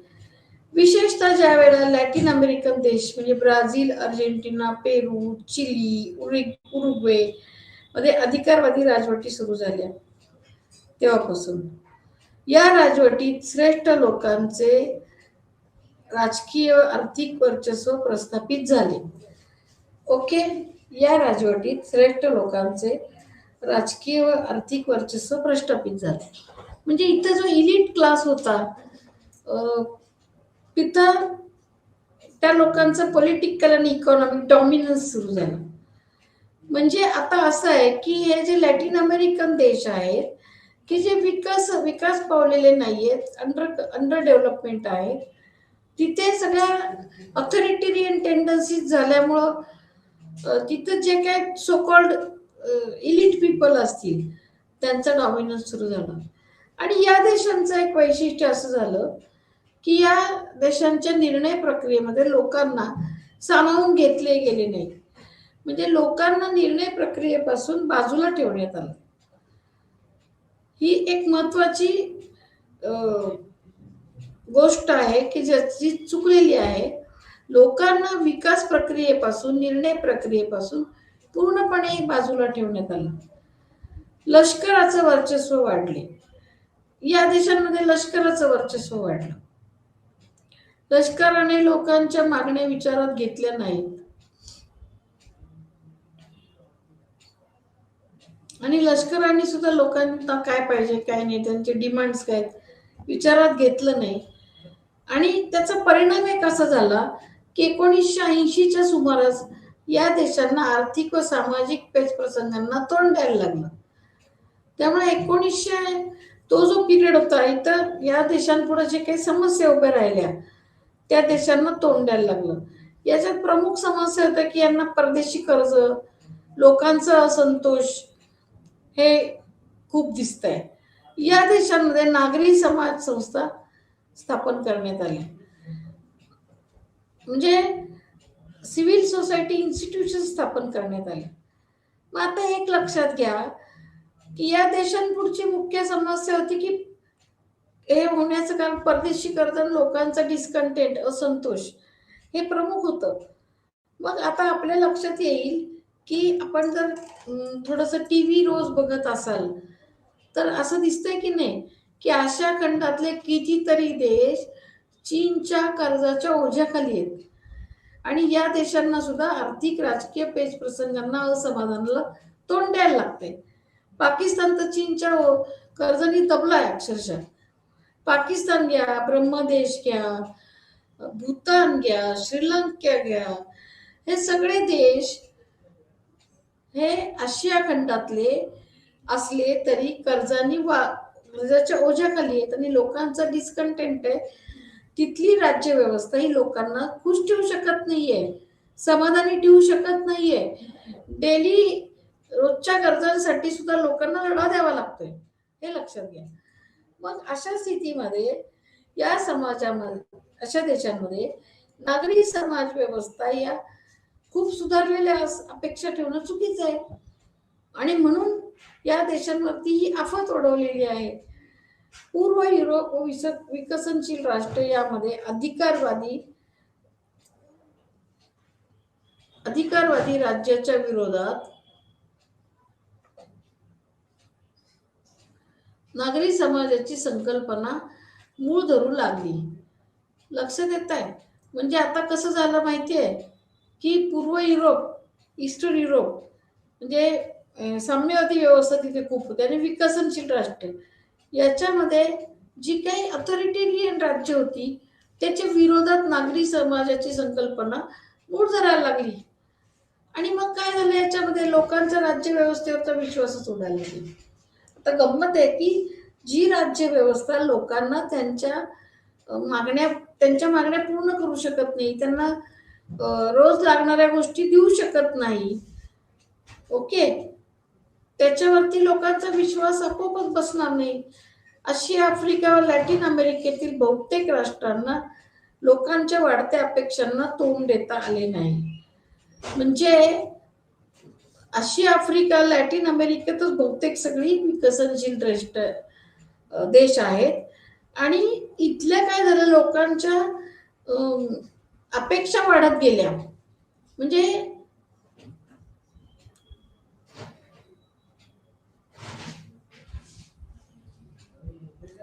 विशेषतः ज्या वेळेला लॅटिन अमेरिकन देश म्हणजे ब्राझील, अर्जेंटिना, पेरू, चिली, उरुग्वे मध्ये अधिकारवादी राजवटी सुरू झाल्या, तेव्हापासून या राजवटीत श्रेष्ठ लोकांचे राजकीय आर्थिक वर्चस्व प्रस्थापित झाले. ओके, या राजवटीत श्रेष्ठ लोकांचे राजकीय व आर्थिक वर्चस्व प्रस्थापित झाले. म्हणजे इथं जो इलिट क्लास होता तिथं त्या लोकांचं पॉलिटिकल आणि इकॉनॉमिक डॉमिनन्स सुरू झालं. म्हणजे आता असं आहे की हे जे लॅटिन अमेरिकन देश आहेत की जे विकास पावलेले नाहीयेत, अंडर डेव्हलपमेंट आहे, तिथे सगळ्या ऑथॉरिटेरियन टेंडन्सीज झाल्यामुळं तिथं जे काय सो कॉल्ड इलिट पीपल असतील त्यांचा डॉमिनन्स सुरू झाला. आणि या देशांचं एक वैशिष्ट्य असं झालं की या देशांच्या निर्णय प्रक्रियेमध्ये लोकांना सामावून घेतले गेले नाही. म्हणजे लोकांना निर्णय प्रक्रियेपासून बाजूला ठेवण्यात आलं. ही एक महत्वाची गोष्ट आहे की ज्याची चुकलेली आहे. लोकांना विकास प्रक्रियेपासून, निर्णय प्रक्रियेपासून पूर्णपणे बाजूला ठेवण्यात आलं. लष्कराचं वर्चस्व वाढले. या देशांमध्ये लष्कराचं वर्चस्व वाढलं. लष्कराने लोकांच्या मागण्या विचारात घेतल्या नाहीत आणि लष्कराने सुद्धा लोकांना काय पाहिजे काय नाही, त्यांचे डिमांड्स काय विचारात घेतलं नाही. आणि त्याचा परिणाम एक असा झाला की 1980च्या सुमारास या देशांना आर्थिक व सामाजिक पेच प्रसंगांना तोंड द्यायला लागलं. त्यामुळे 1900 तो जो पिरियड होता, इथं या देशांपुढे जे काही समस्या उभ्या राहिल्या त्या देशांना तोंड द्यायला लागलं. याच्यात प्रमुख समस्या होत्या की यांना परदेशी कर्ज, लोकांचा असंतोष हे खूप दिसत आहे. या देशांमध्ये नागरी समाज संस्था स्थापन करण्यात आली, म्हणजे सिव्हिल सोसायटी इन्स्टिट्यूशन स्थापन करण्यात आले. मग आता एक लक्षात घ्या की या देशांपुढची मुख्य समस्या होती की हे होण्याचं कारण परदेशी कर्ज, लोकांचा डिस्कंटेंट, असंतोष हे प्रमुख होतं. मग आता आपल्या लक्षात येईल की आपण जर थोडंसं टीव्ही रोज बघत असाल तर असं दिसतंय की नाही की आशिया खंडातले कितीतरी देश चीनच्या कर्जाच्या ओझ्याखाली आहेत आणि या देशांना सुद्धा आर्थिक राजकीय पेच प्रसंगांना, असमाधानाला तोंड द्यायला लागते. पाकिस्तान तर चीनच्या कर्जाने दबलाय अक्षरशः. पाकिस्तान घ्या, ब्रह्मदेश घ्या, भूतान घ्या, श्रीलंका घ्या, हे सगळे देश हे आशिया खंडातले असले तरी कर्जाच्या ओझ्याखाली आहेत आणि लोकांचा डिस्कंटेंट आहे. तिथली राज्य व्यवस्था ही लोकांना खुश ठेवू शकत नाहीये, समाधानी ठेवू शकत नाहीये. डेली रोजच्या गरजांसाठी सुद्धा लोकांना लढा द्यावा लागतोय, हे लक्षात घ्या. मग अशा स्थितीमध्ये या समाजामध्ये, अशा देशांमध्ये नागरी समाज व्यवस्था या खूप सुधारलेल्या अपेक्षा ठेवणं चुकीचं आहे. आणि म्हणून या देशांवरती ही आफत ओढवलेली आहे. पूर्व युरोप व विकसनशील राष्ट्र यामध्ये अधिकारवादी राज्याच्या विरोधात नागरी समाजाची संकल्पना मूळ धरू लागली. लक्षात येत आहे. म्हणजे आता कसं झालं माहितीये की पूर्व युरोप, ईस्टर्न युरोप म्हणजे साम्यवादी व्यवस्था तिथे खूप होती आणि विकसनशील राष्ट्र याच्यामध्ये जी काही ऑथॉरिटेरियन राज्य होती त्याच्या विरोधात नागरी समाजाची संकल्पना मूळ धरायला लागली. आणि मग काय झालं याच्यामध्ये, लोकांचा राज्य व्यवस्थेवरचा विश्वासच उडाला नाही. आता गंमत आहे की जी राज्य व्यवस्था लोकांना मागण्या त्यांच्या मागण्या पूर्ण करू शकत नाही, त्यांना रोज लागणाऱ्या गोष्टी देऊ शकत नाही, ओके, त्याच्यावरती लोकांचा विश्वास आपोआपच बसणार नाही. आशिया, आफ्रिका व लॅटिन अमेरिकेतील बहुतेक राष्ट्रांना लोकांच्या वाढत्या अपेक्षांना तोंड देता आले नाही. म्हणजे आशिया, आफ्रिका, लॅटिन अमेरिकेतच बहुतेक सगळी विकसनशील देश आहेत. आणि इथल्या काय झालं, लोकांच्या अपेक्षा वाढत गेल्या. म्हणजे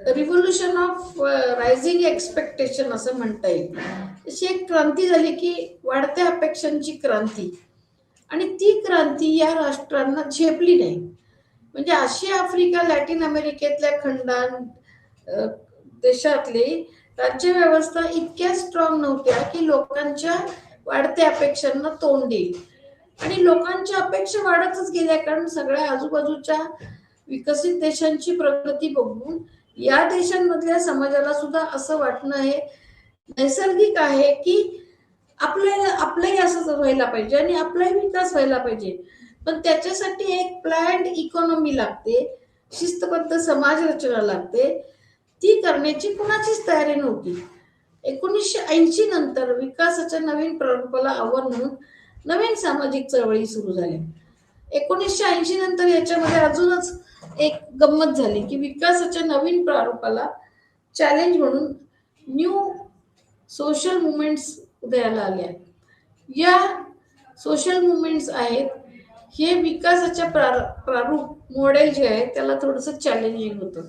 रिव्होल्युशन ऑफ रायझिंग एक्सपेक्टेशन असं म्हणता येईल. अशी एक क्रांती झाली की वाढत्या अपेक्षांची क्रांती, आणि ती क्रांती या राष्ट्रांना झेपली नाही. म्हणजे आशिया, आफ्रिका, लॅटिन अमेरिकेतल्या देशातली राज्यव्यवस्था इतक्या स्ट्रॉंग नव्हत्या की लोकांच्या वाढत्या अपेक्षांना तोंड देईल. आणि लोकांच्या अपेक्षा वाढतच गेल्या, कारण सगळ्या आजूबाजूच्या विकसित देशांची प्रगती बघून या देशांमधल्या समाजाला सुद्धा असं वाटणं हे नैसर्गिक आहे की आपलंही असंच व्हायला पाहिजे आणि आपलाही विकास व्हायला पाहिजे. पण त्याच्यासाठी एक प्लॅन्ड इकॉनॉमी लागते, शिस्तबद्ध समाज रचना लागते. ती करण्याची कुणाचीच तयारी नव्हती. 1980 नंतर विकासाच्या नवीन प्रारूपाला आव्हान म्हणून नवीन सामाजिक चळवळी सुरू झाल्या. 1980 नंतर याच्यामध्ये अजूनच एक गंमत झाली की विकासाच्या नवीन प्रारूपाला चॅलेंज म्हणून न्यू सोशल मुवमेंट्स उदयाला आल्या. या सोशल मुवमेंट्स आहेत, हे विकासाच्या प्रारूप मॉडेल जे आहे त्याला थोडंसं चॅलेंजिंग होतं.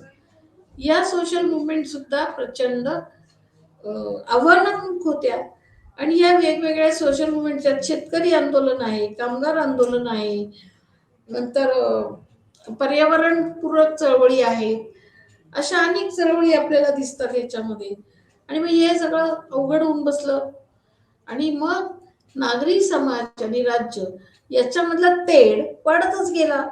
या सोशल मुवमेंट सुद्धा प्रचंड आव्हानात्मक होत्या. आणि या वेगवेगळ्या सोशल मुवमेंटच्या शेतकरी आंदोलन आहे, कामगार आंदोलन आहे, नंतर पर्यावरणपूरक चळवळी आहे, अशा अनेक चळवळी आपल्याला दिसतात याच्यामध्ये. आणि मग हे सगळं अवघड होऊन बसलं. आणि मग नागरी समाज आणि राज्य याच्यामधला तेढ वाढतच गेला.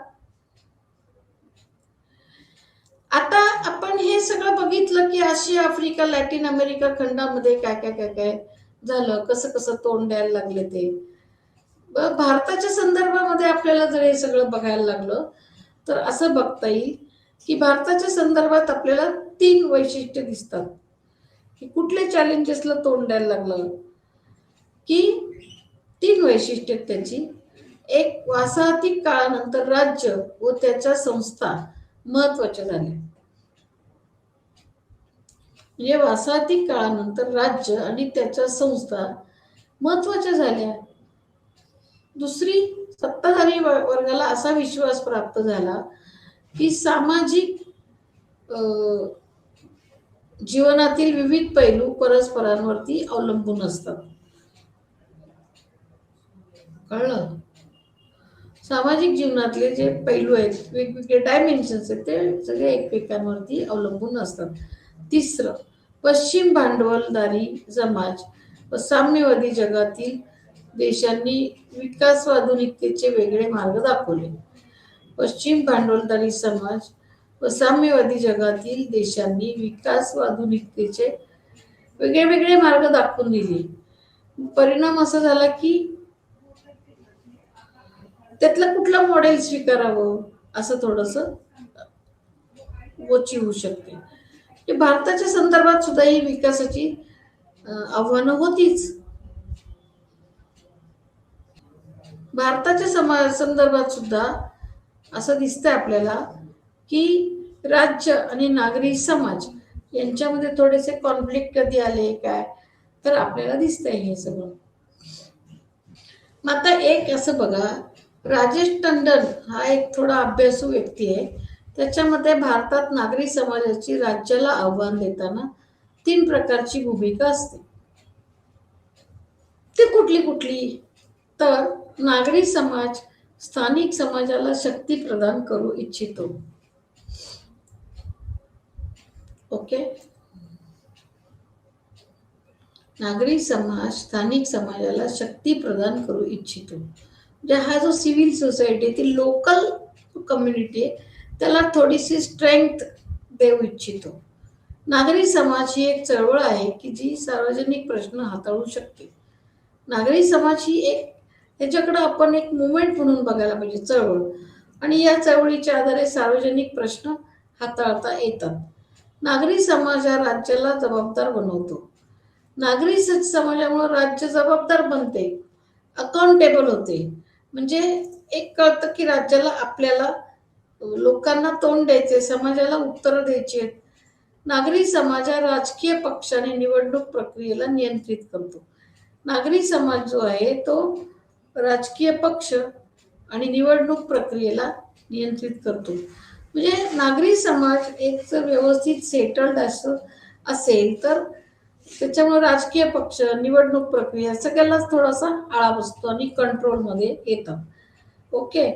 आता आपण हे सगळं बघितलं की आशिया, आफ्रिका, लॅटिन अमेरिका खंडामध्ये काय काय काय काय झालं, कसं कसं तोंड द्यायला लागले ते. भारताच्या संदर्भामध्ये आपल्याला जर हे सगळं बघायला लागलं तर असं बघता येईल की भारताच्या संदर्भात आपल्याला 3 वैशिष्ट्य दिसतात की कुठल्या चॅलेंजेसला तोंड द्यायला लागलं. की 3 वैशिष्ट्य त्याची. एक, वसाहती काळानंतर राज्य व त्याच्या संस्था महत्वाच्या झाल्या. म्हणजे वसाहती काळानंतर राज्य आणि त्याच्या संस्था महत्वाच्या झाल्या. दुसरी, सत्ताधारी वर्गाला असा विश्वास प्राप्त झाला की सामाजिक जीवनातील विविध पैलू परस्परांवरती अवलंबून असतात. कळलं? सामाजिक जीवनातले जे पैलू आहेत, वेगवेगळे डायमेन्शन्स आहेत, ते सगळे एकमेकांवरती अवलंबून असतात. तिसरं, पश्चिम भांडवलदारी समाज व साम्यवादी जगातील देशांनी विकास व आधुनिकतेचे वेगळे मार्ग दाखवले. पश्चिम भांडवलदारी समाज व साम्यवादी जगातील देशांनी विकास व आधुनिकतेचे वेगळे वेगळे मार्ग दाखवून दिले. परिणाम असा झाला की त्यातलं कुठलं मॉडेल स्वीकारावं असं थोडस गोची होऊ शकते. भारताच्या संदर्भात सुद्धा ही विकासाची आव्हानं होतीच. भारताच्या संदर्भात सुद्धा असं दिसतंय आपल्याला की राज्य आणि नागरी समाज यांच्यामध्ये थोडेसे कॉन्फ्लिक्ट कधी आले काय, तर आपल्याला दिसतंय हे सगळं. मग आता एक असं बघा, राजेश टंडन हा एक थोडा अभ्यासू व्यक्ती आहे. त्याच्यामध्ये भारतात नागरी समाजाची राज्याला आव्हान देताना 3 प्रकारची भूमिका असते. ती कुठली कुठली? तर नागरी समाज स्थानिक समाजाला शक्ती प्रदान करू इच्छितो. ओके, नागरी समाज स्थानिक समाजाला शक्ती प्रदान करू इच्छितो. म्हणजे हा जो सिव्हिल सोसायटी ती लोकल कम्युनिटी आहे त्याला थोडीशी स्ट्रेंथ देऊ इच्छितो. नागरी समाज ही एक चळवळ आहे की जी सार्वजनिक प्रश्न हाताळू शकते. नागरी समाज ही एक ह्याच्याकडे आपण एक मुवमेंट म्हणून बघायला पाहिजे, चळवळ. आणि या चळवळीच्या आधारे सार्वजनिक प्रश्न हाताळता येतात. नागरी समाज हा राज्याला जबाबदार बनवतो. नागरी समाजामुळे राज्य जबाबदार बनते, अकाउंटेबल होते. म्हणजे एक कळतं की राज्याला आपल्याला लोकांना तोंड द्यायचे, समाजाला उत्तर द्यायची आहेत. नागरी समाज हा राजकीय पक्षाने निवडणूक प्रक्रियेला नियंत्रित करतो. नागरी समाज जो आहे तो राजकीय पक्ष आणि निवडणूक प्रक्रियेला नियंत्रित करतो. म्हणजे नागरी समाज एक जर व्यवस्थित सेटल्ड असेल तर त्याच्यामुळे राजकीय पक्ष, निवडणूक प्रक्रिया सगळ्यालाच थोडासा आळा बसतो आणि कंट्रोलमध्ये येतात. ओके.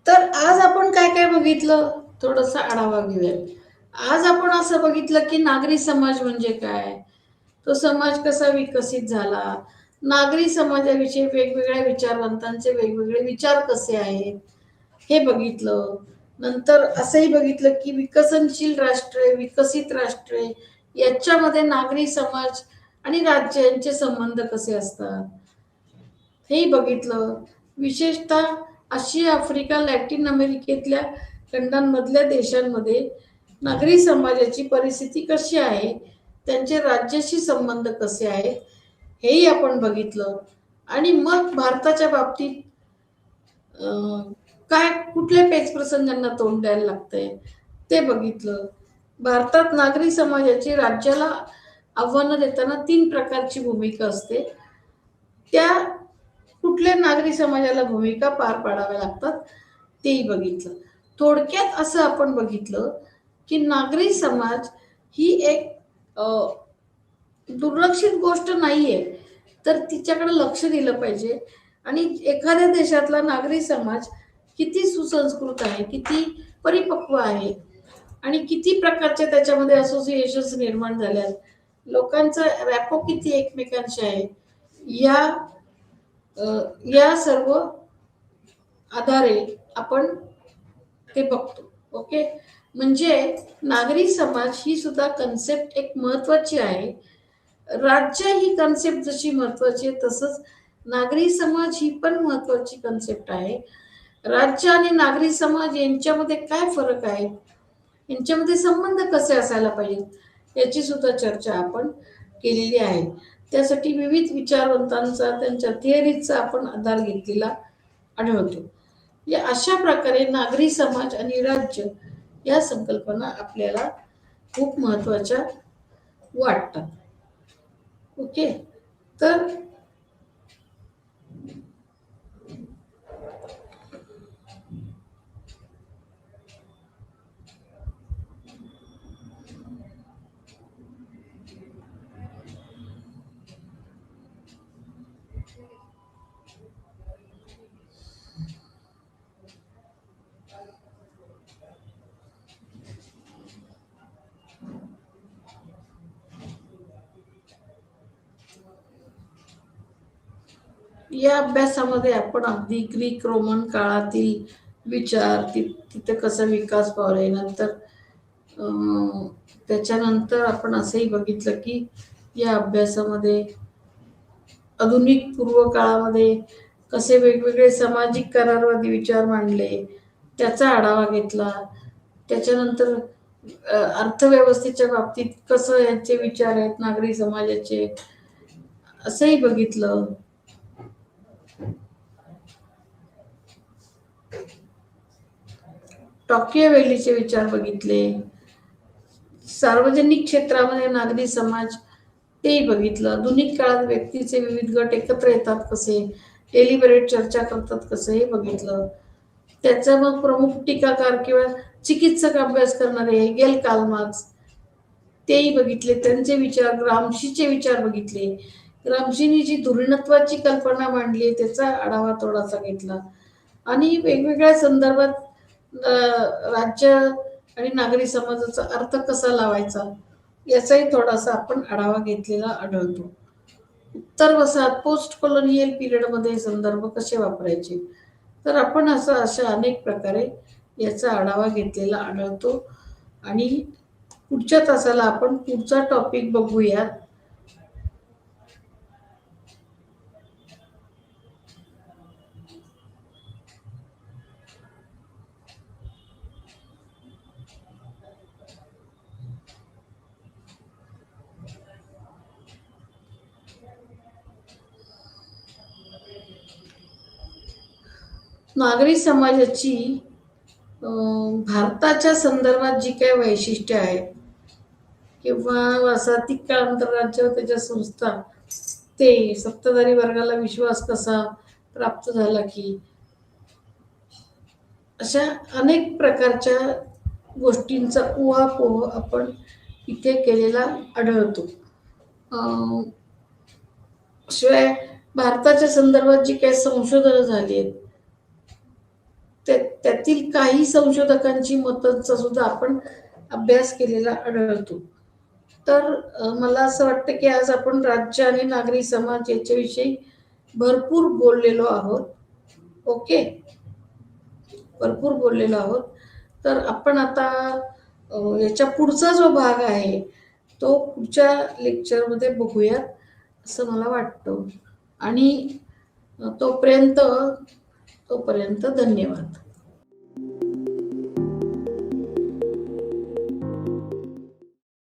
तर आज आपण काय काय बघितलं, थोडासा आढावा घेऊया. आज आपण असं बघितलं की नागरी समाज म्हणजे काय, तो समाज कसा विकसित झाला, नागरी समाजाविषयी वेगवेगळ्या विचारवंतांचे वेगवेगळे विचार कसे आहेत हे बघितलं. नंतर असंही बघितलं की विकसनशील राष्ट्रे, विकसित राष्ट्रे याच्यामध्ये नागरी समाज आणि राज्यांचे संबंध कसे असतात हेही बघितलं. विशेषतः आशिया, आफ्रिका, लॅटिन अमेरिकेतल्या खंडांमधल्या देशांमध्ये नागरी समाजाची परिस्थिती कशी आहे, त्यांचे राज्याशी संबंध कसे आहेत हेही आपण बघितलं. आणि मग भारताच्या बाबतीत काय कुठल्या पेच प्रसंगांना तोंड द्यायला लागतंय ते बघितलं. भारतात नागरी समाजाची राज्याला आव्हानं देताना 3 प्रकारची भूमिका असते. त्या कुठल्या नागरी समाजाला भूमिका पार पाडाव्या लागतात तेही बघितलं. थोडक्यात असं आपण बघितलं की नागरी समाज ही एक दुर्लक्षित गोष्ट नाहीये, तर तिच्याकडे लक्ष दिलं पाहिजे. आणि एखाद्या देशातला नागरी समाज किती सुसंस्कृत आहे, किती परिपक्व आहे आणि किती प्रकारचे त्याच्यामध्ये असोसिएशन्स निर्माण झाल्यात, लोकांचा रॅपो किती एकमेकांशी आहे, या सर्व आधारे आपण ते बघतो. ओके. म्हणजे नागरी समाज ही सुद्धा कन्सेप्ट एक महत्वाची आहे. राज्य ही कन्सेप्ट जशी महत्वाची आहे तसंच नागरी समाज ही पण महत्वाची कन्सेप्ट आहे. राज्य आणि नागरी समाज यांच्यामध्ये काय फरक आहे, यांच्यामध्ये संबंध कसे असायला पाहिजेत याची सुद्धा चर्चा आपण केलेली आहे. त्यासाठी विविध विचारवंतांचा, त्यांच्या थिअरीचा आपण आधार घेतलेला आढळतो. या अशा प्रकारे नागरी समाज आणि राज्य या संकल्पना आपल्याला खूप महत्वाच्या वाटतात. ओके. तर या अभ्यासामध्ये आपण अगदी ग्रीक रोमन काळातील विचार, तिथे कसा विकास पावलाय, नंतर त्याच्यानंतर आपण असंही बघितलं की या अभ्यासामध्ये आधुनिक पूर्व काळामध्ये कसे वेगवेगळे सामाजिक करारवादी विचार मांडले त्याचा आढावा घेतला. त्याच्यानंतर अर्थव्यवस्थेच्या बाबतीत कसं यांचे विचार आहेत नागरी समाजाचे असंही बघितलं. टॉकियोवेलीचे विचार बघितले. सार्वजनिक क्षेत्रामध्ये नागरी समाज तेही बघितलं. आधुनिक काळात व्यक्तीचे विविध गट एकत्र येतात कसे, डेलिबरेट चर्चा करतात कसं हे बघितलं. त्याचा मग प्रमुख टीकाकार किंवा चिकित्सक अभ्यास करणारे हेगेल, कार्ल मार्क्स तेही बघितले. त्यांचे विचार, ग्रामशीचे विचार बघितले. ग्रामजींनी जी धुरीणत्वाची कल्पना मांडली त्याचा आढावा थोडासा घेतला आणि वेगवेगळ्या संदर्भात राज्य आणि नागरी समाजाचा अर्थ कसा लावायचा याचाही थोडासा आपण आढावा घेतलेला आढळतो. उत्तर वसाहत पोस्ट कॉलोनियल पिरियडमध्ये संदर्भ कसे वापरायचे, तर आपण अशा अनेक प्रकारे याचा आढावा घेतलेला आढळतो. आणि पुढच्या तासाला आपण पुढचा टॉपिक बघूयात. नागरी समाजाची भारताच्या संदर्भात जी काही वैशिष्ट्य आहेत किंवा वसाहती काळानंतर राज्य व त्याच्या संस्था ते सत्ताधारी वर्गाला विश्वास कसा प्राप्त झाला की अशा अनेक प्रकारच्या गोष्टींचा उहापोह आपण इथे केलेला आढळतो. शिवाय भारताच्या संदर्भात जी काही संशोधनं झाली आहेत त्यातील काही संशोधकांची मतांचा सुद्धा आपण अभ्यास केलेला आढळतो. तर मला असं वाटतं की आज आपण राज्य आणि नागरी समाज याच्याविषयी भरपूर बोललेलो आहोत. ओके, भरपूर बोललेलो आहोत. तर आपण आता याच्या पुढचा जो भाग आहे तो पुढच्या लेक्चरमध्ये बघूयात असं मला वाटतं. आणि तोपर्यंत धन्यवाद.